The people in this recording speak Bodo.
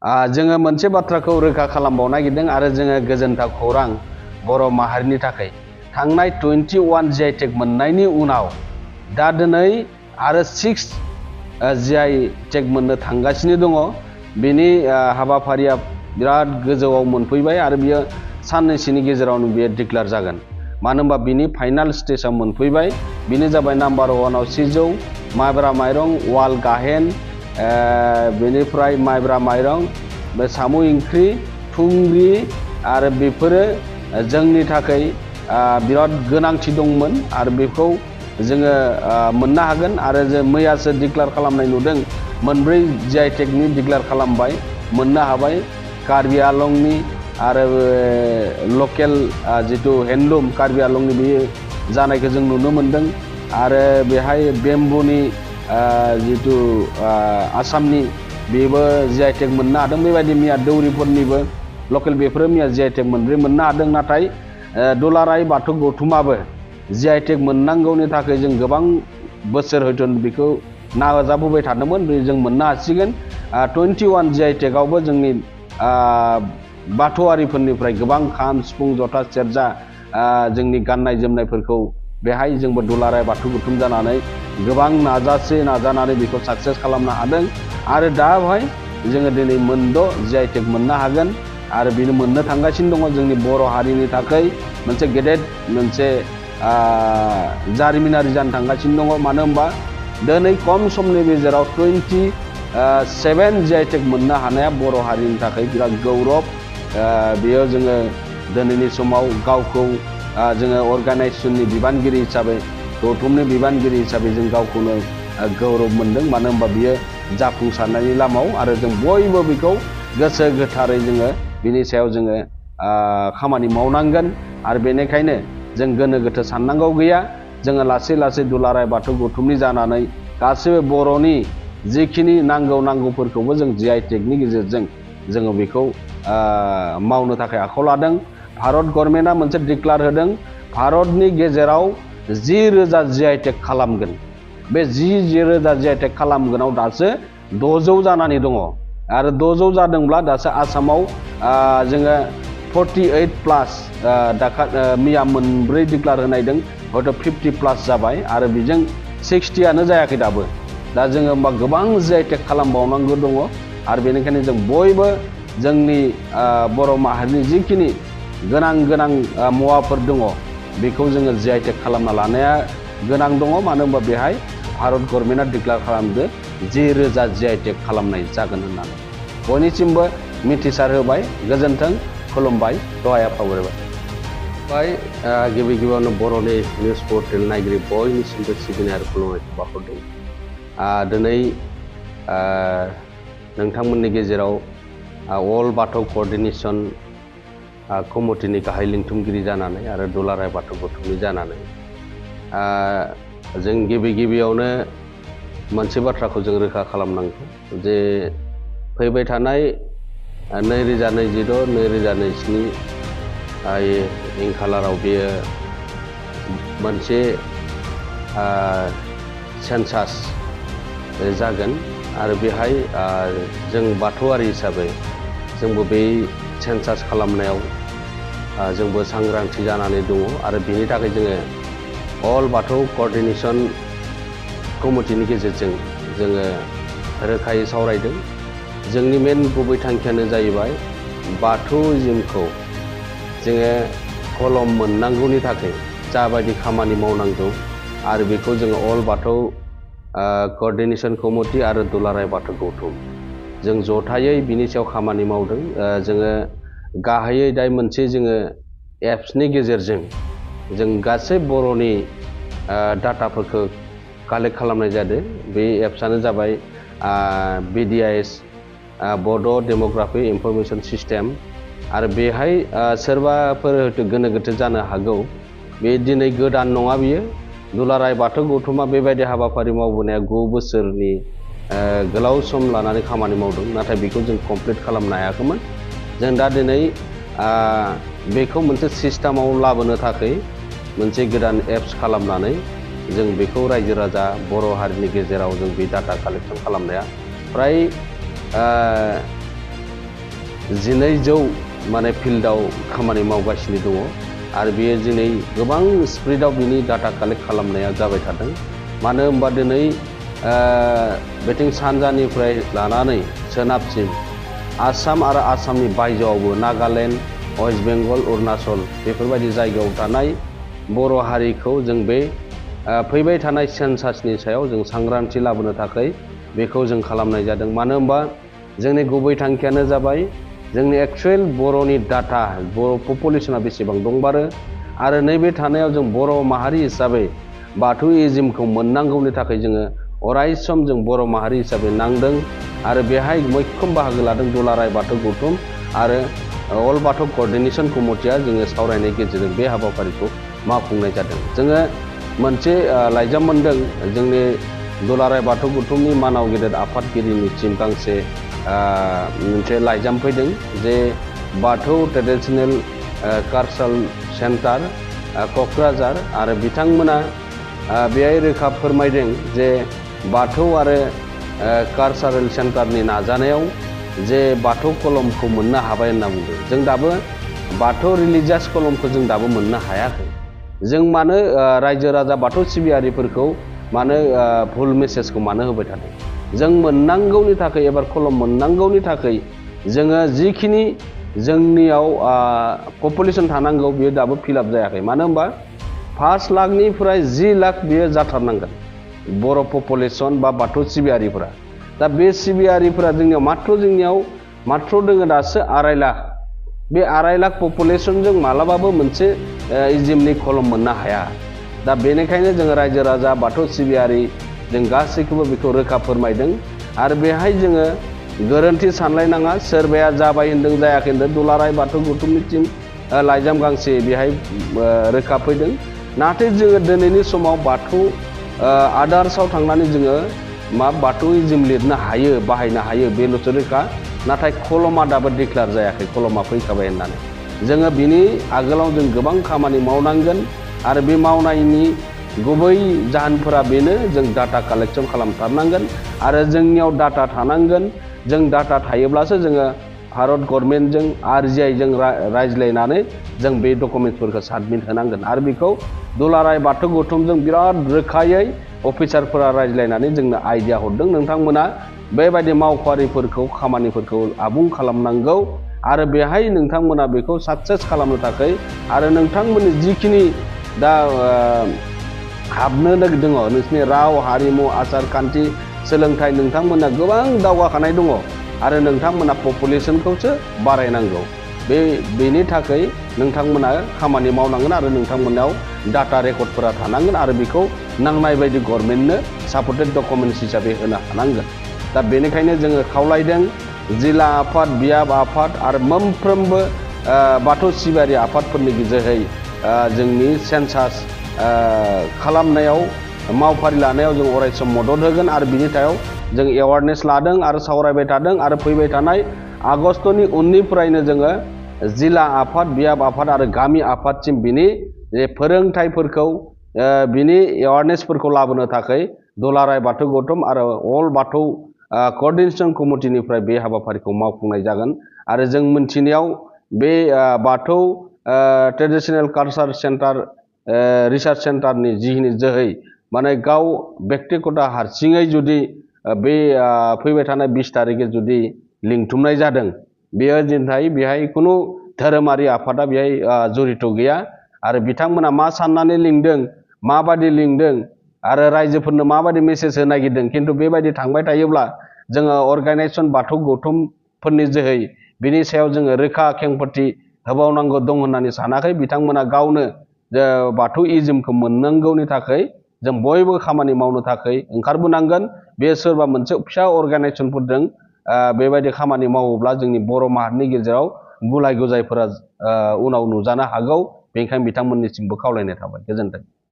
जोङो मोनसे बाथ्राखौ रोखा खालामबावनो नागिरदों आरो जोङो गोजोनथाव खौरां बर' माहारिनि थाखाय थांनाय 21 GI टेग मोननायनि उनाव दा दिनै आरो 6 GI टेग मोननो थांगासिनो दङ। बेनि हाबाफारिया बिराद गोजौआव मोनफैबाय आरो बियो साननैसोनि गेजेरावनो बियो डिक्लेयार जागोन। मानो होनबा बिनि फाइनाल स्टेजाव मोनफैबाय। बेनो जाबाय नाम्बार 1आव सिजौ माइब्रा माइरं वाल गाहेन, बेनिफ्राय माइब्रा माइरं, साम' ओंख्रि, थुंग्रि आरो बेफोरो जोंनि थाखाय बिराद गोनांथि दंमोन आरो बेखौ जोङो मोननो हागोन। आरो जों मैयासो डिक्लेयार खालामनाय नुदों, मोनब्रै GI टेगनि डिक्लेयार खालामबाय, मोननो हाबाय। कार्बि आलंनि आरो लकेल जिथु हेन्डलुम कार्बि आलंनि बेयो जानायखौ जों नुनो मोन्दों। आरो बेहाय बेम्बुनि जिथु आसामनि बेबो GI टेग मोननो हादों। बेबायदि मैया दौरिफोरनिबो लकेल बेफोरो मैया GI टेग मोनब्रै मोननो हादों। नाथाय दुलाराय बाथौ गौथुमाबो GI टेग मोननांगौनि थाखाय जों गोबां बोसोर हयथ' बेखौ नाजाबोबाय थादोंमोन, जों मोननो हासिगोन। 21 GI टेगआवबो जोंनि बाथौआरिफोरनिफ्राय गोबां खाम सिफुं जथा सेरजा जोंनि गाननाय जोमनायफोरखौ बेहाय जोंबो दुलाराय बाथौ गौथुम जानानै गोबां नाजानानै बेखौ साक्सेस खालामनो हादों। आरो दा बेवहाय जोङो दिनै मोनद' GI टेग मोननो हागोन आरो बेनो मोननो थांगासिनो दङ। जोंनि बर' हारिनि थाखाय मोनसे गेदेर मोनसे जारिमिनारि जानो थांगासिनो दङ। मानो होनबा दिनै खम समनि गेजेराव 27 GI टेग मोननो हानाया बर' हारिनि थाखाय बिराद गौरब। बेयाव जोङो दिनैनि समाव गावखौ जोङो अर्गानाइजेसननि बिबानगिरि हिसाबै गौथुमनि बिबानगिरि हिसाबै जों गावखौनो गौरब मोनदों। मानो होनबा बियो जाफुंसारनायनि लामायाव आरो जों बयबो बेखौ गोसो गोथारै जोङो बिनि सायाव जोङो खामानि मावनांगोन। आरो बेनिखायनो जों गोनो गोथो साननांगौ गैया। जोङो लासै लासै दुलाराय बाथौ गौथुमनि जानानै गासैबो बर'नि जिखिनि नांगौफोरखौबो जों GI टेगनि गेजेरजों जोङो बेखौ मावनो थाखाय आखायाव लादों। भारत गभर्नमेन्टआ मोनसे डिक्लेयार होदों, भारतनि गेजेराव 10,000 GI टेग खालामगोन। बे 10,000 GI टेग खालामगोनाव दासो 600 जानानै दङ। आरो 600 जादोंब्ला दासो आसामाव जोङो 48+ मैया मोनब्रै डिक्लेयार होनायदों, हयथ' 50+ जाबाय आरो बेजों 60आनो जायाखै दाबो। दा जोङो होमबा गोबां GI टेग खालामबावनांगौ दङ। आरो बेनिखायनो जों बयबो जोंनि बर' माहारिनि जिखिनि गोनां मुवाफोर दङ बेखौ जोङो GI टेग खालामना लानाया गोनां दङ। मानो होनबा बेहाय भारत गभर्नमेन्टआ डिक्लेयार खालामदो 10,000 GI टेग खालामनाय जागोन होननानै बयनिसिमबो मिथिसार होबाय। गोजोन्थों, खुलुमबाय, दहाय आफाबोराइ गिबियावनो बर'नि निउस पर्टेल नायगिरि बयनिसिमबो सिबिनाय आरो खुलुमनायखौ बावहरदों। दिनै नोंथांमोननि गेजेराव अल बाथौ क'र्डिनेसन कमिटिनि गाहाय लिंथुमगिरि जानानै आरो दुलाराय बाथौ गौथुमनि जानानै जों गिबियावनो मोनसे बाथ्राखौ जों रोखा खालामनांगौ जे फैबाय थानाय 2022-2027 खालाराव बेयो मोनसे सेन्सास जागोन आरो बेहाय जों बाथौआरि हिसाबै जोंबो बे सेन्सास खालामनायाव जोंबो सांग्रांथि जानानै दङ। आरो बेनि थाखाय जोङो अल बाथौ क'र्डिनेसन कमिटिनि गेजेरजों जोङो रोखायै सावरायदों। जोंनि मेन गुबै थांखियानो जाहैबाय बाथौइज्मखौ जोङो कलम मोननांगौनि थाखाय जाबायदि खामानि मावनांगौ आरो बेखौ जोङो अल बाथौ क'र्डिनेसन कमिटि आरो दुलाराय बाथौ गौथुम जों जथायै बिनि सायाव खामानि मावदों। जोङो गाहायै दा मोनसे जोङो एप्सनि गेजेरजों जों गासै बर'नि डाटाफोरखौ कालेक्ट खालामनाय जादों। बे एप्सआनो जाबाय BDIS बड' डेम'ग्राफि इनफरमेसन सिस्टेम। आरो बेहाय सोरबाफोर हयथ' गोनो गोथो जानो हागौ, बे दिनै गोदान नङा बियो। दुलाराय बाथौ गौथुमा बेबायदि हाबाफारि मावबोनाया 9 बोसोरनि गोलाव सम लानानै खामानि मावदों, नाथाय बेखौ जों कमप्लिट खालामनो हायाखैमोन। जों दा दिनै बेखौ मोनसे सिस्टेमाव लाबोनो थाखाय मोनसे गोदान एप्स खालामनानै जों बेखौ रायजो राजा बर' हारिनि गेजेराव जों बे डाटा कालेक्सन खालामनाया फ्राय 1200 माने फिल्डआव खामानि मावगासिनो दङ आरो बेयो दिनै गोबां स्प्रिडआव बिनि डाटा कालेक्ट खालामनाया जाबाय थादों। मानो होनबा दिनै बेथिं सानजानिफ्राय लानानै सोनाबसिम आसाम आरो आसामनि बायजोआवबो नागालेण्ड, वेस्ट बेंगल, अरुणाचल बेफोरबायदि जायगायाव थानाय बर' हारिखौ जों बे फैबाय थानाय सेन्सासनि सायाव जों सांग्रांथि लाबोनो थाखाय बेखौ जों खालामनाय जादों। मानो होनबा जोंनि गुबै थांखियानो जाबाय जोंनि एक्चुएल बर'नि डाटा, बर' पपुलेसना बेसेबां दंबारो आरो नैबे थानायाव जों बर' माहारि हिसाबै बाथौइजिमखौ मोननांगौनि थाखाय जोङो अरायसम जों बर' माहारि हिसाबै नांदों आरो बेहाय मैखोम बाहागो लादों दुलाराय बाथौ गौथुम आरो अल बाथौ क'र्डिनेशन कमिटिया जोङो सावरायनायनि गेजेरजों बे हाबाफारिखौ मावफुंनाय जादों। जोङो मोनसे लाइजाम मोनदों जोंनि दुलाराय बाथौ गौथुमनि मानाव गेदेर आफादगिरिनिसिम गांसे मोनसे लाइजाम फैदों जे बाथौ ट्रेडिशनेल कालचारेल सेन्टार क'क्राझार आरो बिथांमोना बेहाय रोखा फोरमायदों जे बाथौ आरो कालचारेल सेन्टारनि नाजानायाव जे बाथौ कलमखौ मोननो हाबाय होनना बुंदों। जों दाबो बाथौ रिलिजियास कलमखौ जों दाबो मोननो हायाखै। जों मानो रायजो राजा बाथौ सिबियारिफोरखौ मानो भुल मेसेजखौ मानो होबाय थादों? जों मोननांगौनि थाखाय एबार कलम मोननांगौनि थाखाय जोङो जिखिनि जोंनियाव पपुलेसन थानांगौ बेयो दाबो फिलआप जायाखै। मानो होनबा 5 लाखनिफ्राय 10 लाख बेयो जाथारनांगोन बर' पपुलेसन बा बाथौ सिबियारिफोरा। दा बे सिबियारिफोरा जोंनियाव माथ्र दोङो दासो 2.5 लाख। बे 2.5 लाख पपुलेसनजों मालाबाबो मोनसे इजिमनि कलम मोननो हाया। दा बेनिखायनो जोङो रायजो राजा बाथौ सिबियारि जों गासैखौबो बेखौ रोखा फोरमायदों आरो बेहाय जोङो गोरोन्थि सानलायनाङा। सोरबाया जाबाय होन्दों जायाखै होन्दों, दुलाराय बाथौ गौथुमनिसिम लाइजाम गांसे बेहाय रोखा फैदों। नाथाय जोङो दिनैनि समाव बाथौ आदार्सआव थांनानै जोङो बाथौइजिम लिरनो हायो, बाहायनो हायो बेल'सो रोखा। नाथाय कलमा दाबो डिक्लेयार जायाखै, कलमा फैखाबाय होननानै। जोङो बिनि आगोलाव जों गोबां खामानि मावनांगोन आरो बे मावनायनि गुबै जाहोनफोरा बेनो जों डाटा कालेक्सन खालामथारनांगोन आरो जोंनियाव डाटा थानांगोन। जों डाटा थायोब्लासो जोङो भारत गभर्नमेन्टजों RGIजों रायज्लायनानै जों बे डकुमेन्टसफोरखौ साबमिट होनांगोन आरो बेखौ दुलाराय बाथौ गौथुमजों बिराद रोखायै अफिसारफोरा रायज्लायनानै जोंनो आइडिया हरदों। नोंथांमोना बेबायदि मावफारिफोरखौ खामानिफोरखौ आबुं खालामनांगौ आरो बेहाय नोंथांमोना बेखौ साक्सेस खालामनो थाखाय आरो नोंथांमोननि जिखिनि दा हाबनो दङ नोंसिनि राव, हारिमु, आसार खान्थि, सोलोंथाइ, नोंथांमोना गोबां दावगाखानाय दङ आरो नोंथांमोना पपुलेसनखौसो बारायनांगौ। बेनि थाखाय नोंथांमोना खामानि मावनांगोन आरो नोंथांमोनाव डाटा रेकर्डफोरा थानांगोन आरो बेखौ नांनाय बायदि गभर्नमेन्टनो सापर्टेड डकुमेन्ट्स हिसाबै होनो हानांगोन। दा बेनिखायनो जोङो खावलायदों जिल्ला आफाद, बियाब आफाद आरो मोनफ्रोमबो बाथौ सिबियारि आफादफोरनि जोहै जोंनि सेन्सास खालामनायाव मावफारि लानायाव जों अरायसम मदद होगोन आरो बिनि सायाव जों एवारनेस लादों आरो सावरायबाय थादों आरो फैबाय थानाय आगस्तनि उननिफ्रायनो जोङो जिल्ला आफाद, बियाब आफाद आरो गामि आफादसिम बिनि फोरोंथाइफोरखौ बिनि एवारनेसफोरखौ लाबोनो थाखाय दुलाराय बाथौ गौथुम आरो अल बाथौ क'र्डिनेशन कमिटिनिफ्राय बे हाबाफारिखौ मावफुंनाय जागोन। आरो जों मिन्थिनायाव बे बाथौ ट्रेडिशनेल कालचार सेन्टार रिसार्च सेन्टारनि जिखिनि जोहै माने गाव बेक्तिगत हारसिङै जुदि बे फैबाय थानाय 20 तारिखै जुदि लिंथुमनाय जादों, बेयो दिनै बेहाय खुनु धोरोमारि आफादा बेहाय जड़ित गैया आरो बिथांमोना मा साननानै लिंदों, माबादि लिंदों आरो रायजोफोरनो माबादि मेसेज होनो नागिरदों, खिन्थु बेबायदि थांबाय थायोब्ला जोङो अर्गानाइजेसन बाथौ गौथुमफोरनि जोहै बिनि सायाव जोङो रोखा खेंफोरथि होबावनांगौ दं होननानै सानाखै। बिथांमोना गावनो बाथौइजिमखौ मोननांगौनि थाखाय जों बयबो खामानि मावनो थाखाय ओंखारबोनांगोन। बे सोरबा मोनसे फिसा अर्गानाइजेसनफोरजों बेबायदि खामानि मावोब्ला जोंनि बर' माहारिनि गेजेराव गुलाय गुजायफोरा उनाव नुजानो हागौ। बेनिखायनो बिथांमोननिसिमबो खावलायनाय थाबाय। गोजोन्थों।